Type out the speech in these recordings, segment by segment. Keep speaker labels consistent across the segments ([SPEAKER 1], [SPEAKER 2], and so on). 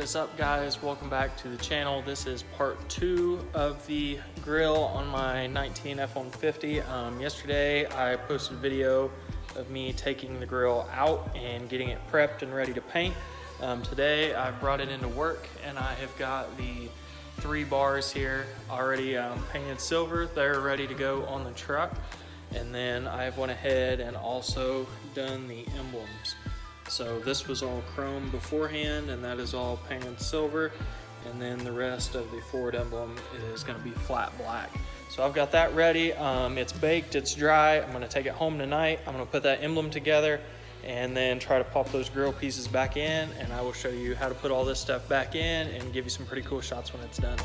[SPEAKER 1] is up, guys? Welcome back to the channel. This is part 2 of the grill on my 19 F-150. Yesterday I posted a video of me taking the grill out and getting it prepped and ready to paint. Today I brought it into work and I have got the 3 bars here already painted silver. They're ready to go on the truck. And then I went ahead and also done the emblems. So this was all chrome beforehand, and that is all painted silver. And then the rest of the Ford emblem is gonna be flat black. So I've got that ready. It's baked, it's dry. I'm gonna take it home tonight. I'm gonna put that emblem together and then try to pop those grill pieces back in. And I will show you how to put all this stuff back in and give you some pretty cool shots when it's done.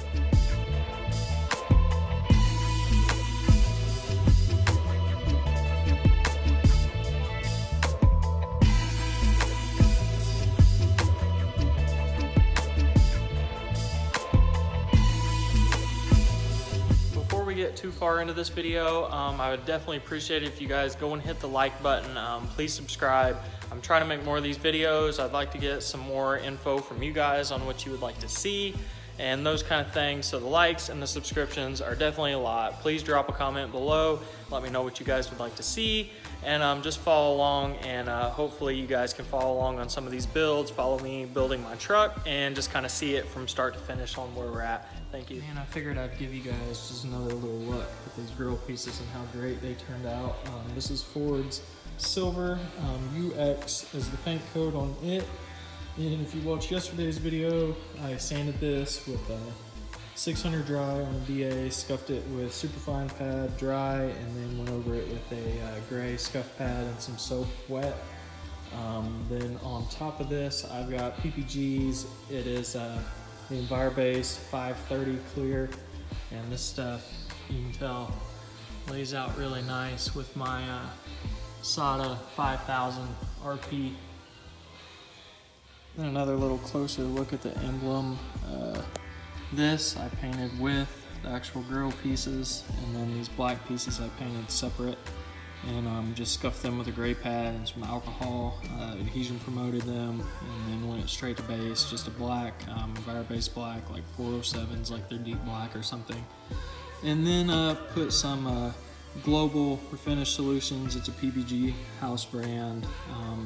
[SPEAKER 1] Get too far into this video, I would definitely appreciate it if you guys go and hit the like button. Please subscribe. I'm trying to make more of these videos. I'd like to get some more info from you guys on what you would like to see and those kind of things. So the likes and the subscriptions are definitely a lot. Please drop a comment below. Let me know what you guys would like to see, and just follow along, and hopefully you guys can follow along on some of these builds. Follow me building my truck and just kind of see it from start to finish on where we're at. Thank you. And I figured I'd give you guys just another little look at these grill pieces and how great they turned out. This is Ford's silver. UX is the paint code on it. And if you watched yesterday's video, I sanded this with 600 dry on a BA, scuffed it with superfine pad dry, and then went over it with a gray scuff pad and some soap wet. Then on top of this, I've got PPGs. It is the Envirobase 530 clear, and this stuff, you can tell, lays out really nice with my Sada 5000 RP. Then another little closer look at the emblem. This I painted with the actual grill pieces, and then these black pieces I painted separate, and just scuffed them with a gray pad and some alcohol. Adhesion promoted them, and then went straight to base, just a black, Envirobase black, like 407s, like they're deep black or something. And then put some Global Refinish Solutions. It's a PBG house brand,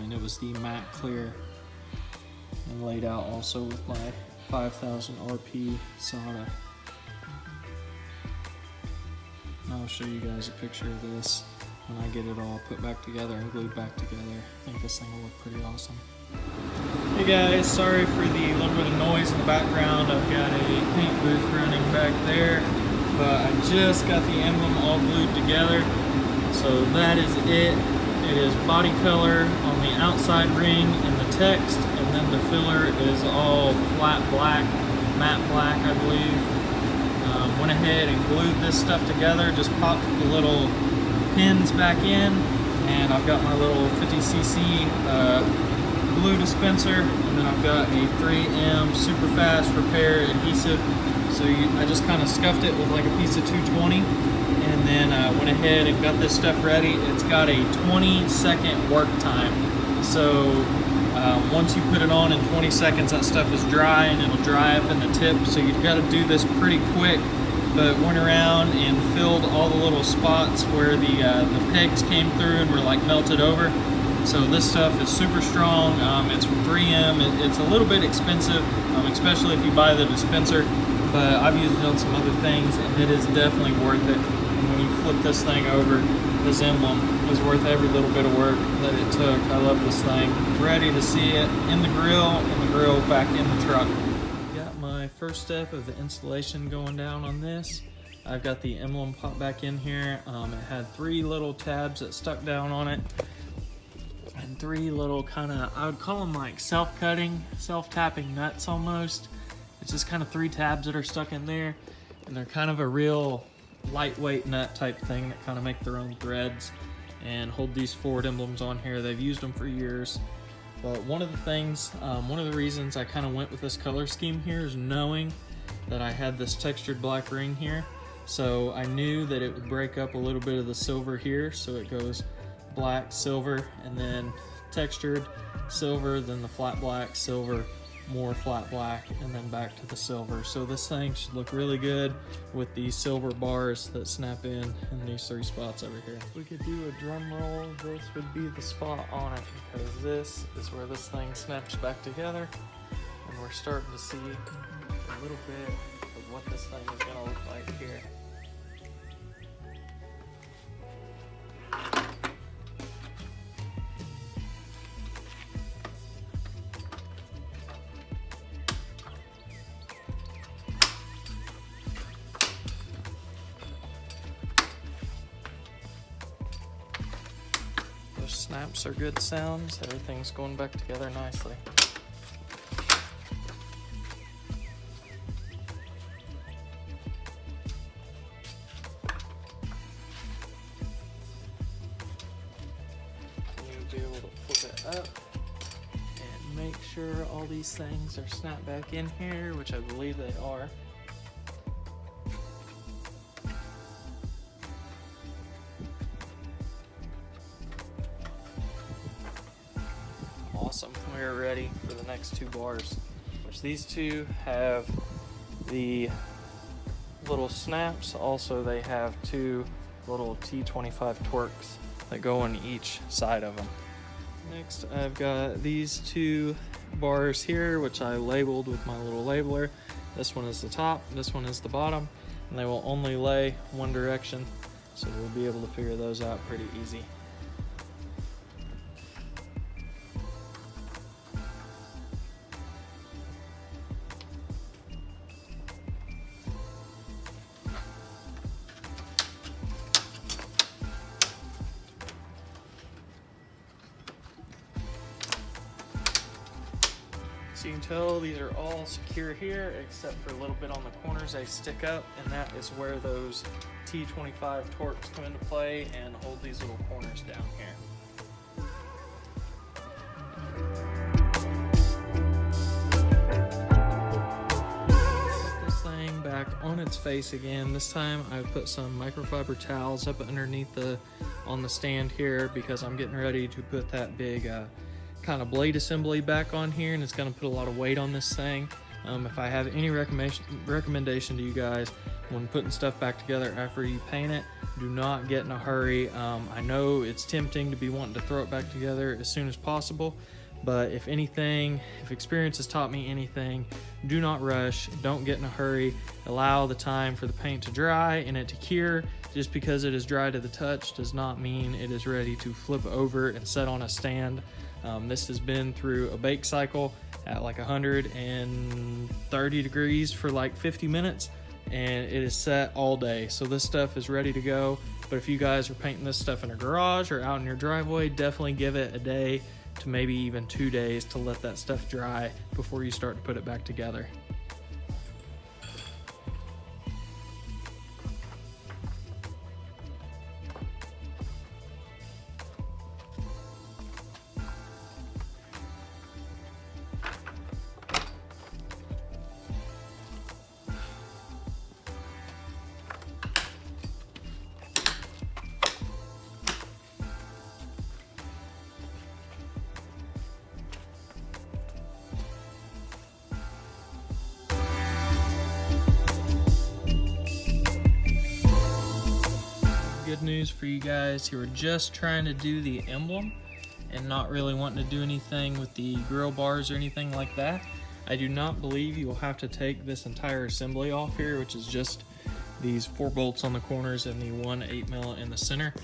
[SPEAKER 1] and it was the matte clear, and laid out also with my 5000 RP Sada. And I'll show you guys a picture of this when I get it all put back together and glued back together. I think this thing will look pretty awesome. Hey guys, sorry for the little bit of noise in the background. I've got a paint booth running back there, but I just got the emblem all glued together. So that is it. It is body color on the outside ring and the text, and then the filler is all flat black, matte black, I believe. Went ahead and glued this stuff together, just popped the little pins back in, and I've got my little 50cc glue dispenser, and then I've got a 3M super fast repair adhesive. So I just kind of scuffed it with like a piece of 220, and then went ahead and got this stuff ready. It's got a 20-second work time. So once you put it on in 20 seconds, that stuff is dry and it'll dry up in the tip. So you've got to do this pretty quick. But went around and filled all the little spots where the pegs came through and were like melted over. So this stuff is super strong. It's from 3M. It's a little bit expensive, especially if you buy the dispenser, but I've used it on some other things, and it is definitely worth it. And when you flip this thing over, this emblem is worth every little bit of work that it took. I love this thing. Ready to see it in the grill, and the grill back in the truck. My first step of the installation going down on this. I've got the emblem popped back in here. It had 3 little tabs that stuck down on it, and 3 little kind of, I would call them like self-cutting, self-tapping nuts almost. It's just kind of 3 tabs that are stuck in there, and they're kind of a real lightweight nut type thing that kind of make their own threads and hold these Ford emblems on here. They've used them for years. But one of the things, one of the reasons I kind of went with this color scheme here is knowing that I had this textured black ring here. So I knew that it would break up a little bit of the silver here. So it goes black, silver, and then textured silver, then the flat black, silver, more flat black, and then back to the silver. So this thing should look really good with these silver bars that snap in these 3 spots over here. If we could do a drum roll, this would be the spot on it, because this is where this thing snaps back together, and we're starting to see a little bit of what this thing is going to look like here. Those snaps are good sounds. Everything's going back together nicely. You'll be able to flip it up and make sure all these things are snapped back in here, which I believe they are. Awesome, we're ready for the next 2 bars, which these 2 have the little snaps. Also, they have 2 little T25 Torques that go on each side of them. Next, I've got these 2 bars here, which I labeled with my little labeler. This one is the top, this one is the bottom, and they will only lay one direction, so we'll be able to figure those out pretty easy. So you can tell these are all secure here, except for a little bit on the corners they stick up, and that is where those T25 Torques come into play and hold these little corners down here. Put this thing back on its face again. This time I've put some microfiber towels up underneath on the stand here, because I'm getting ready to put that big kind of blade assembly back on here, and it's going to put a lot of weight on this thing. If I have any recommendation to you guys when putting stuff back together after you paint it, do not get in a hurry. I know it's tempting to be wanting to throw it back together as soon as possible, but if experience has taught me anything, do not rush, don't get in a hurry, allow the time for the paint to dry and it to cure. Just because it is dry to the touch does not mean it is ready to flip over and set on a stand. This has been through a bake cycle at like 130 degrees for like 50 minutes, and it is set all day. So this stuff is ready to go. But if you guys are painting this stuff in a garage or out in your driveway, definitely give it a day to maybe even 2 days to let that stuff dry before you start to put it back together. Good news for you guys who are just trying to do the emblem and not really wanting to do anything with the grill bars or anything like that. I do not believe you will have to take this entire assembly off here, which is just these 4 bolts on the corners and the 1 8mm in the center.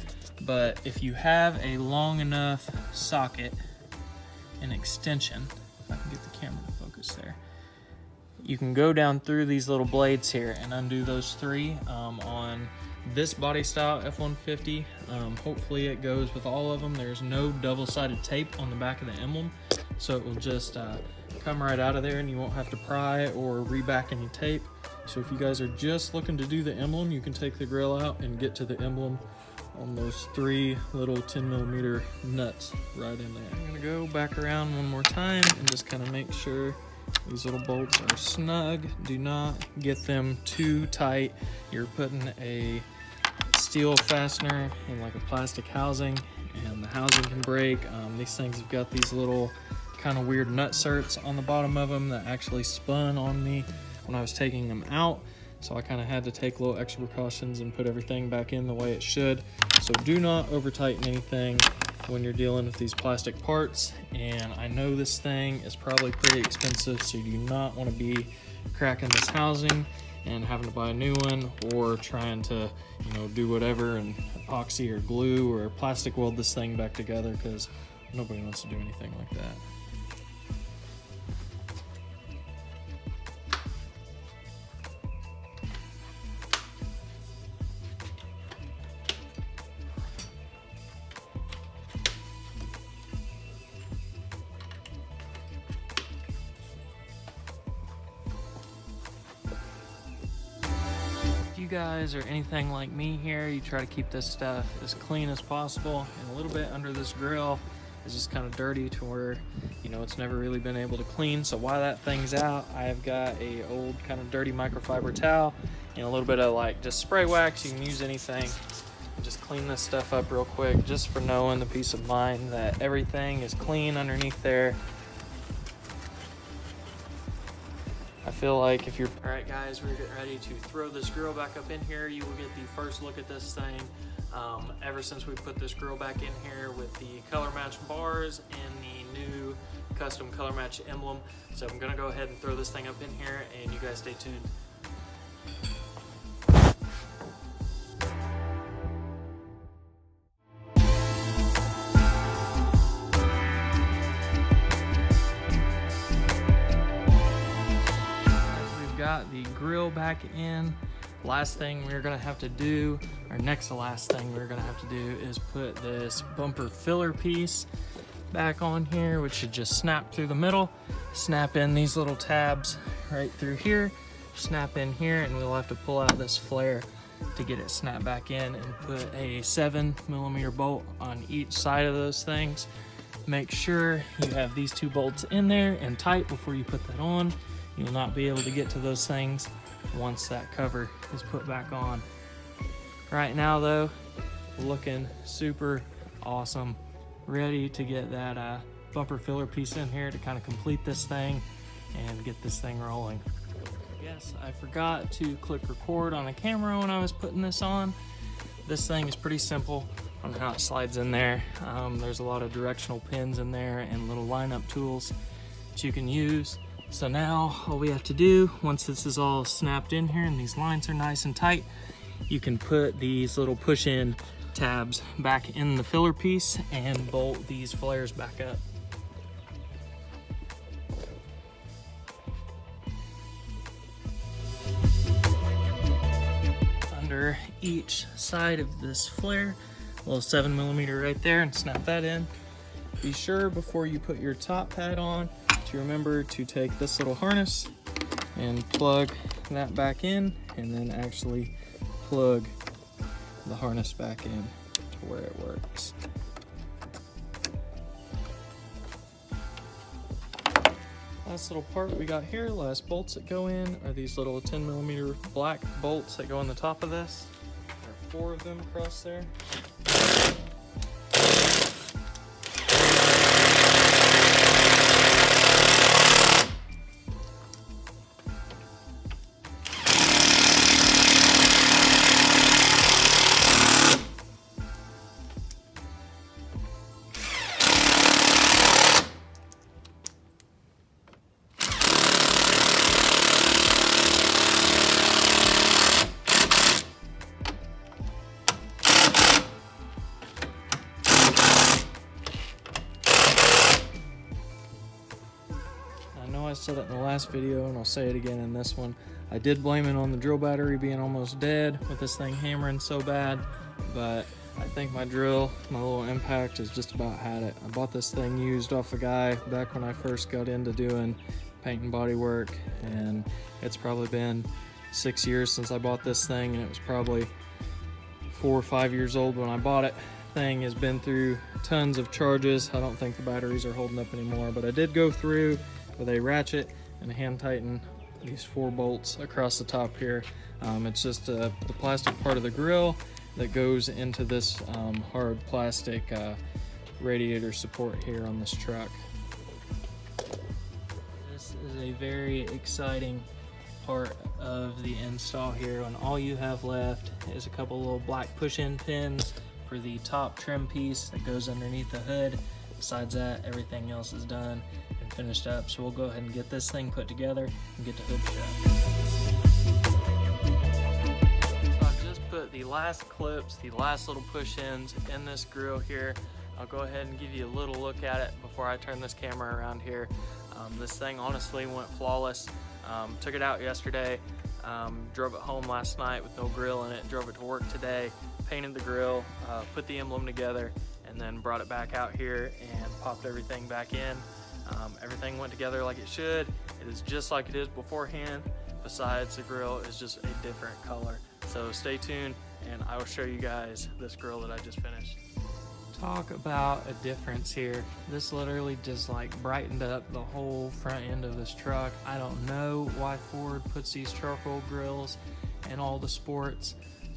[SPEAKER 1] But if you have a long enough socket and extension, if I can get the camera to focus there, you can go down through these little blades here and undo those 3 on this body style F-150. Hopefully it goes with all of them. There's no double-sided tape on the back of the emblem, so it will just come right out of there and you won't have to pry or reback any tape. So if you guys are just looking to do the emblem, you can take the grill out and get to the emblem on those 3 little 10mm nuts right in there. I'm gonna go back around one more time and just kind of make sure these little bolts are snug. Do not get them too tight. You're putting a steel fastener in like a plastic housing, and the housing can break. These things have got these little kind of weird nutserts on the bottom of them that actually spun on me when I was taking them out. So I kind of had to take little extra precautions and put everything back in the way it should. So do not over tighten anything when you're dealing with these plastic parts. And I know this thing is probably pretty expensive, so you do not want to be cracking this housing and having to buy a new one, or trying to, you know, do whatever and epoxy or glue or plastic weld this thing back together, because nobody wants to do anything like that. You guys are anything like me here, you try to keep this stuff as clean as possible, and a little bit under this grill is just kind of dirty to where, you know, it's never really been able to clean. So while that thing's out, I've got a old kind of dirty microfiber towel and a little bit of like just spray wax. You can use anything and just clean this stuff up real quick, just for knowing the peace of mind that everything is clean underneath there. I feel like if you're... All right, guys, we're getting ready to throw this grill back up in here. You will get the first look at this thing ever since we put this grill back in here with the color match bars and the new custom color match emblem. So I'm gonna go ahead and throw this thing up in here, and you guys stay tuned. Got the grill back in. Last thing we're gonna have to do, or next to last thing we're gonna have to do, is put this bumper filler piece back on here, which should just snap through the middle. Snap in these little tabs right through here, snap in here, and we'll have to pull out this flare to get it snapped back in, and put a 7mm bolt on each side of those things. Make sure you have these 2 bolts in there and tight before you put that on. You'll not be able to get to those things once that cover is put back on. Right now though, looking super awesome. Ready to get that bumper filler piece in here to kind of complete this thing and get this thing rolling. Yes, I forgot to click record on the camera when I was putting this on. This thing is pretty simple on how it slides in there. There's a lot of directional pins in there and little lineup tools that you can use. So now all we have to do, once this is all snapped in here and these lines are nice and tight, you can put these little push-in tabs back in the filler piece and bolt these flares back up. Under each side of this flare, a little 7mm right there, and snap that in. Be sure before you put your top pad on to remember to take this little harness and plug that back in, and then actually plug the harness back in to where it works. Last little part we got here, last bolts that go in, are these little 10mm black bolts that go on the top of this. There are 4 of them across there. I said it in the last video, and I'll say it again in this one. I did blame it on the drill battery being almost dead with this thing hammering so bad, but I think my drill, my little impact, has just about had it. I bought this thing used off a guy back when I first got into doing paint and body work, and it's probably been 6 years since I bought this thing, and it was probably 4 or 5 years old when I bought it. Thing has been through tons of charges. I don't think the batteries are holding up anymore, but I did go through with a ratchet and hand tighten these 4 bolts across the top here. It's just the plastic part of the grill that goes into this hard plastic radiator support here on this truck. is a very exciting part of the install here, when all you have left is a couple little black push-in pins for the top trim piece that goes underneath the hood. Besides that, everything else is done and finished up. So we'll go ahead and get this thing put together and get the hood shut. So I've just put the last clips, the last little push-ins in this grill here. I'll go ahead and give you a little look at it before I turn this camera around here. This thing honestly went flawless. Took it out yesterday, drove it home last night with no grill in it, drove it to work today, painted the grill, put the emblem together, and then brought it back out here and popped everything back in. Everything went together like it should. It is just like it is beforehand, besides the grill is just a different color. So stay tuned and I will show you guys this grill that I just finished. Talk about a difference here. This literally just like brightened up the whole front end of this truck. I don't know why Ford puts these charcoal grills in all the sports,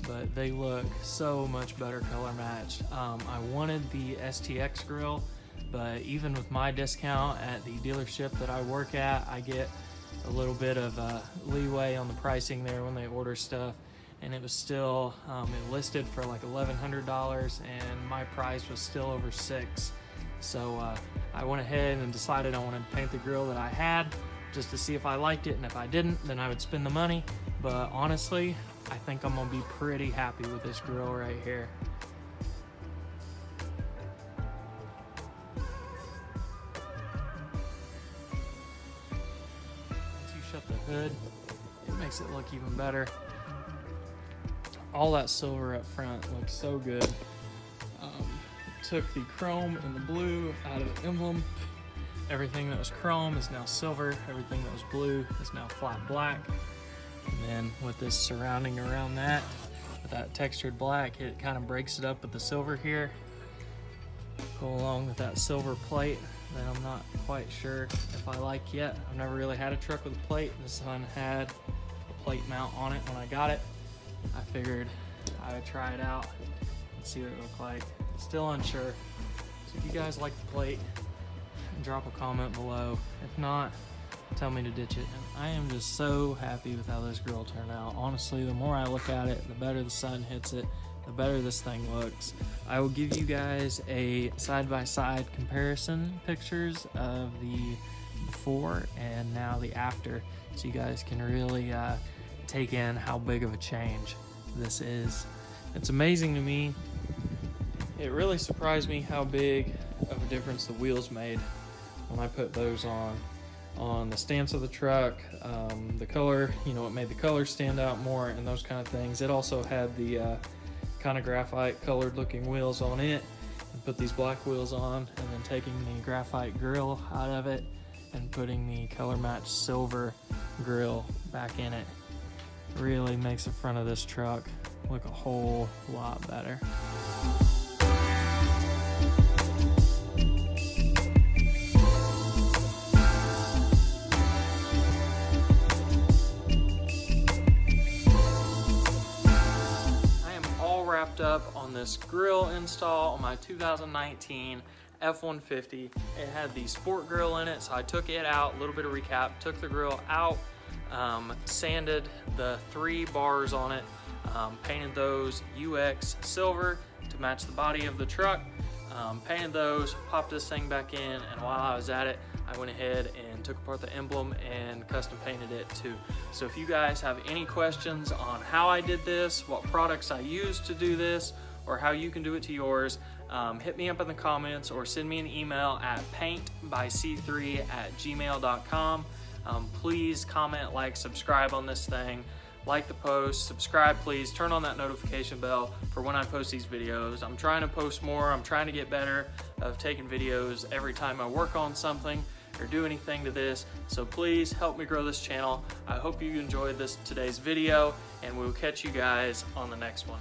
[SPEAKER 1] but they look so much better color matched. I wanted the STX grill, but even with my discount at the dealership that I work at, I get a little bit of leeway on the pricing there when they order stuff. And it was still, it listed for like $1,100 and my price was still over $600. So I went ahead and decided I wanted to paint the grill that I had just to see if I liked it, and if I didn't, then I would spend the money. But honestly, I think I'm gonna be pretty happy with this grill right here. Once you shut the hood, it makes it look even better. All that silver up front looks so good. Took the chrome and the blue out of the emblem. Everything that was chrome is now silver. Everything that was blue is now flat black. And then with this surrounding around that, with that textured black, it kind of breaks it up with the silver here. Go along with that silver plate that I'm not quite sure if I like yet. I've never really had a truck with a plate. This one had a plate mount on it when I got it. I figured I would try it out and see what it looked like. Still unsure. So if you guys like the plate, drop a comment below. If not, tell me to ditch it. And I am just so happy with how this grill turned out. Honestly, the more I look at it, the better the sun hits it, the better this thing looks. I will give you guys a side-by-side comparison pictures of the before and now the after, so you guys can really take in how big of a change this is. It's amazing to me. It really surprised me how big of a difference the wheels made when I put those on the stance of the truck, the color, you know, it made the color stand out more and those kind of things. It also had the kind of graphite colored looking wheels on it, and put these black wheels on, and then taking the graphite grill out of it and putting the color matched silver grill back in it really makes the front of this truck look a whole lot better. I am all wrapped up on this grill install on my 2019 F-150. It had the sport grill in it, so I took it out. A little bit of recap: took the grill out, sanded the 3 bars on it, painted those UX silver to match the body of the truck, painted those, popped this thing back in, and while I was at it, I went ahead and took apart the emblem and custom painted it too. So if you guys have any questions on how I did this, what products I used to do this, or how you can do it to yours, hit me up in the comments or send me an email at paintbyc3@gmail.com. Please comment, like, subscribe on this thing. Like the post, subscribe please, turn on that notification bell for when I post these videos. I'm trying to post more, I'm trying to get better of taking videos every time I work on something or do anything to this, so please help me grow this channel. I hope you enjoyed today's video, and we'll catch you guys on the next one.